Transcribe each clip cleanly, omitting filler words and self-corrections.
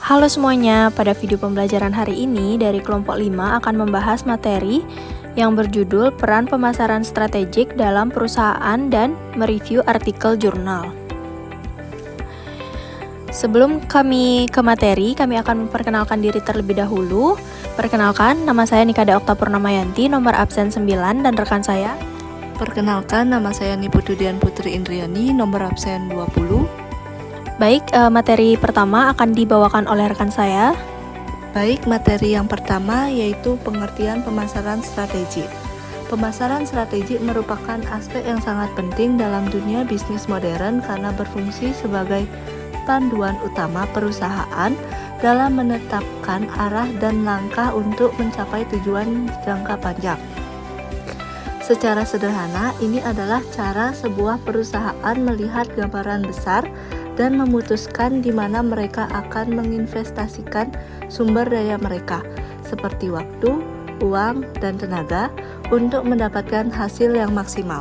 Halo semuanya, pada video pembelajaran hari ini dari kelompok 5 akan membahas materi yang berjudul Peran Pemasaran Strategik dalam Perusahaan dan mereview artikel jurnal. Sebelum kami ke materi, kami akan memperkenalkan diri terlebih dahulu. Perkenalkan, nama saya Nikada Okta Purnamayanti, nomor absen 9, dan rekan saya. Perkenalkan, nama saya Niputudian Putri Indriani, nomor absen 20. Baik, materi pertama akan dibawakan oleh rekan saya. Baik, materi yang pertama yaitu pengertian pemasaran strategi. Pemasaran strategi merupakan aspek yang sangat penting dalam dunia bisnis modern karena berfungsi sebagai panduan utama perusahaan dalam menetapkan arah dan langkah untuk mencapai tujuan jangka panjang. Secara sederhana, ini adalah cara sebuah perusahaan melihat gambaran besar dan memutuskan di mana mereka akan menginvestasikan sumber daya mereka, seperti waktu, uang, dan tenaga, untuk mendapatkan hasil yang maksimal.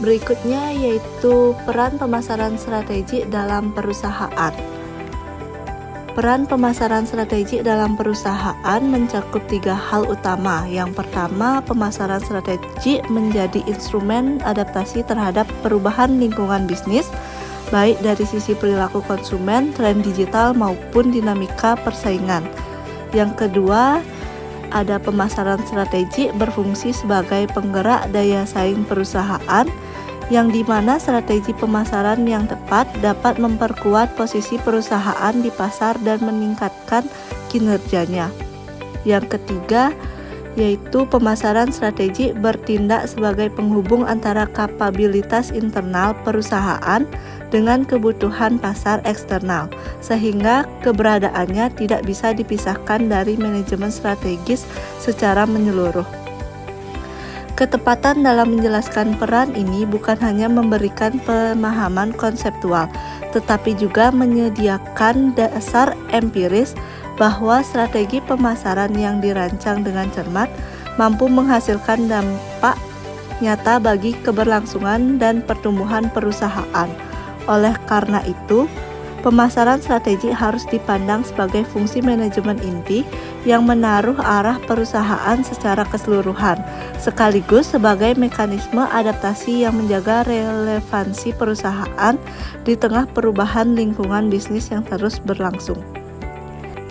Berikutnya yaitu peran pemasaran strategi dalam perusahaan. Peran pemasaran strategi dalam perusahaan mencakup 3 hal utama. Yang pertama, pemasaran strategi menjadi instrumen adaptasi terhadap perubahan lingkungan bisnis, baik dari sisi perilaku konsumen, tren digital, maupun dinamika persaingan. Yang kedua, ada pemasaran strategi berfungsi sebagai penggerak daya saing perusahaan, yang dimana strategi pemasaran yang tepat dapat memperkuat posisi perusahaan di pasar dan meningkatkan kinerjanya. Yang ketiga, yaitu pemasaran strategi bertindak sebagai penghubung antara kapabilitas internal perusahaan dengan kebutuhan pasar eksternal, sehingga keberadaannya tidak bisa dipisahkan dari manajemen strategis secara menyeluruh. Ketepatan dalam menjelaskan peran ini bukan hanya memberikan pemahaman konseptual, tetapi juga menyediakan dasar empiris bahwa strategi pemasaran yang dirancang dengan cermat mampu menghasilkan dampak nyata bagi keberlangsungan dan pertumbuhan perusahaan. Oleh karena itu, pemasaran strategi harus dipandang sebagai fungsi manajemen inti yang menaruh arah perusahaan secara keseluruhan, sekaligus sebagai mekanisme adaptasi yang menjaga relevansi perusahaan di tengah perubahan lingkungan bisnis yang terus berlangsung.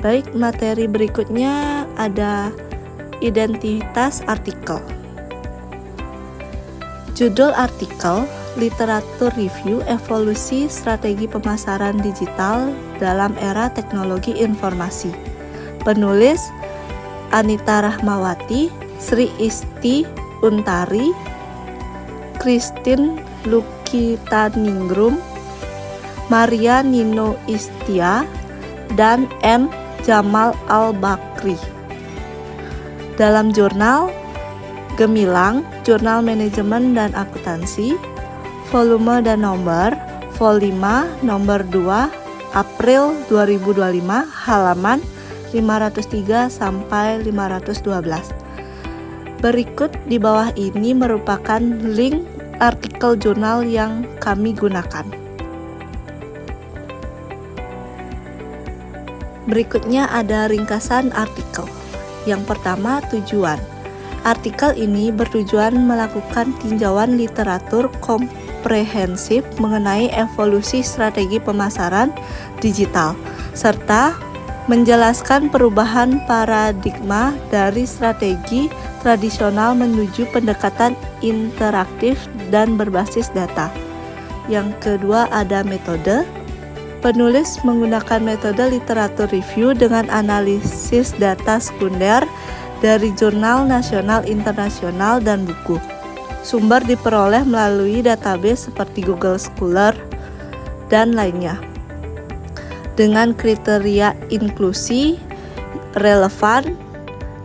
Baik, materi berikutnya ada identitas artikel. Judul artikel: Literatur Review Evolusi Strategi Pemasaran Digital dalam Era Teknologi Informasi. Penulis Anita Rahmawati, Sri Isti Untari, Christine Lukitaningrum, Maria Nino Istia, dan M. Jamal Al-Bakri. Dalam jurnal Gemilang, Jurnal Manajemen dan Akuntansi, volume dan nomor, vol 5, nomor 2, April 2025, halaman 503 sampai 512. Berikut di bawah ini merupakan link artikel jurnal yang kami gunakan. Berikutnya ada ringkasan artikel. Yang pertama, tujuan. Artikel ini bertujuan melakukan tinjauan literatur komprehensif mengenai evolusi strategi pemasaran digital, serta menjelaskan perubahan paradigma dari strategi tradisional menuju pendekatan interaktif dan berbasis data. Yang kedua ada metode. Penulis menggunakan metode literatur review dengan analisis data sekunder dari jurnal nasional, internasional, dan buku. Sumber diperoleh melalui database seperti Google Scholar dan lainnya. Dengan kriteria inklusi, relevan,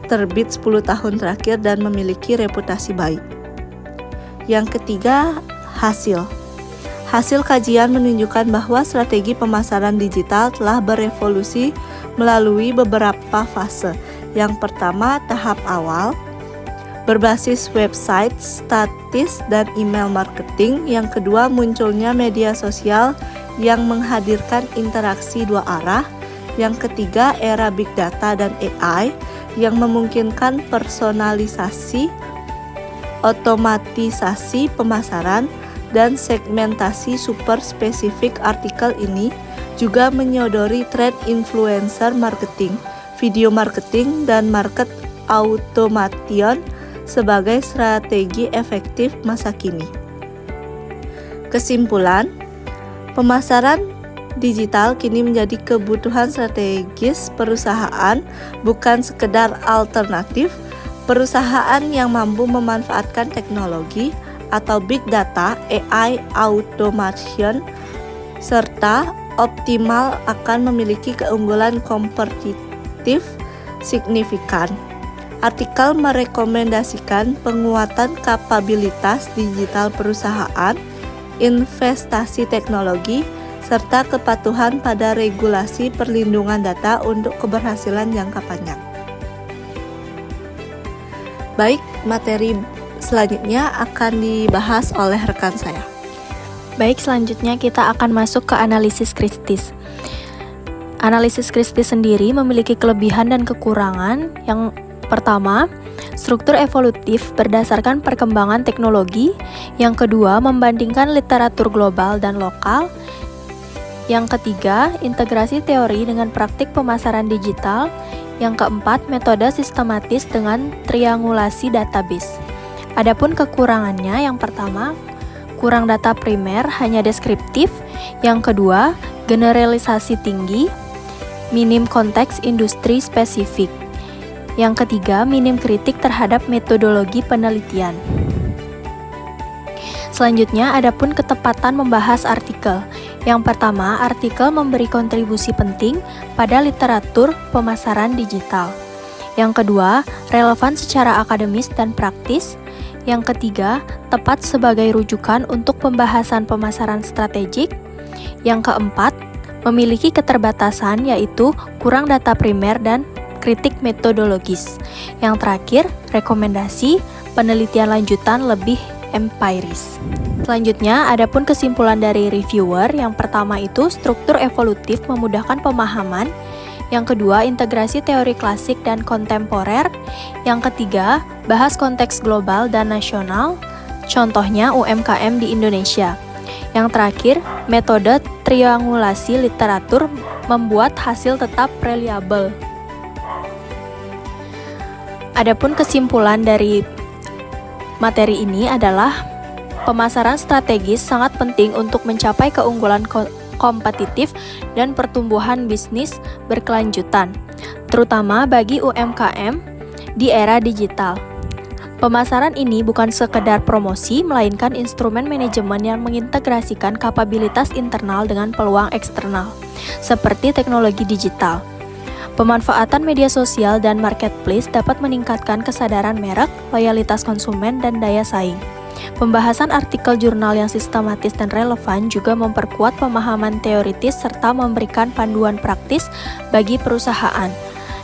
terbit 10 tahun terakhir, dan memiliki reputasi baik. Yang ketiga, hasil. Hasil kajian menunjukkan bahwa strategi pemasaran digital telah berevolusi melalui beberapa fase. Yang pertama, tahap awal, berbasis website, statis, dan email marketing. Yang kedua, munculnya media sosial yang menghadirkan interaksi dua arah. Yang ketiga, era Big Data dan AI yang memungkinkan personalisasi, otomatisasi pemasaran, dan segmentasi super spesifik. Artikel ini juga menyodori tren influencer marketing, video marketing, dan market automation sebagai strategi efektif masa kini. Kesimpulan, pemasaran digital kini menjadi kebutuhan strategis perusahaan, bukan sekedar alternatif. Perusahaan yang mampu memanfaatkan teknologi atau big data, AI, automation, serta optimal akan memiliki keunggulan kompetitif signifikan. Artikel merekomendasikan penguatan kapabilitas digital perusahaan, investasi teknologi, serta kepatuhan pada regulasi perlindungan data untuk keberhasilan jangka panjang. Baik, materi selanjutnya akan dibahas oleh rekan saya. Baik, selanjutnya kita akan masuk ke analisis kritis. Analisis kritis sendiri memiliki kelebihan dan kekurangan. Yang pertama, struktur evolutif berdasarkan perkembangan teknologi. Yang kedua, membandingkan literatur global dan lokal. Yang ketiga, integrasi teori dengan praktik pemasaran digital. Yang keempat, metode sistematis dengan triangulasi database. Adapun kekurangannya, yang pertama, kurang data primer, hanya deskriptif. Yang kedua, generalisasi tinggi, minim konteks industri spesifik. Yang ketiga, minim kritik terhadap metodologi penelitian. Selanjutnya, adapun ketepatan membahas artikel. Yang pertama, artikel memberi kontribusi penting pada literatur pemasaran digital. Yang kedua, relevan secara akademis dan praktis. Yang ketiga, tepat sebagai rujukan untuk pembahasan pemasaran strategik. Yang keempat, memiliki keterbatasan yaitu kurang data primer dan kritik metodologis. Yang terakhir, rekomendasi penelitian lanjutan lebih empiris. Selanjutnya, adapun kesimpulan dari reviewer. Yang pertama itu struktur evolutif memudahkan pemahaman. Yang kedua, integrasi teori klasik dan kontemporer. Yang ketiga, bahas konteks global dan nasional. Contohnya UMKM di Indonesia. Yang terakhir, metode triangulasi literatur membuat hasil tetap reliable. Adapun kesimpulan dari materi ini adalah pemasaran strategis sangat penting untuk mencapai keunggulan kompetitif dan pertumbuhan bisnis berkelanjutan, terutama bagi UMKM di era digital. Pemasaran ini bukan sekedar promosi, melainkan instrumen manajemen yang mengintegrasikan kapabilitas internal dengan peluang eksternal, seperti teknologi digital. Pemanfaatan media sosial dan marketplace dapat meningkatkan kesadaran merek, loyalitas konsumen, dan daya saing. Pembahasan artikel jurnal yang sistematis dan relevan juga memperkuat pemahaman teoritis serta memberikan panduan praktis bagi perusahaan.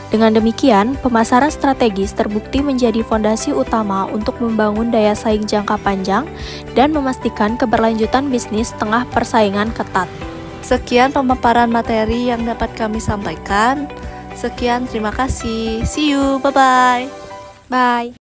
Dengan demikian, pemasaran strategis terbukti menjadi fondasi utama untuk membangun daya saing jangka panjang dan memastikan keberlanjutan bisnis tengah persaingan ketat. Sekian pemaparan materi yang dapat kami sampaikan. Sekian, terima kasih. See you, bye-bye. Bye.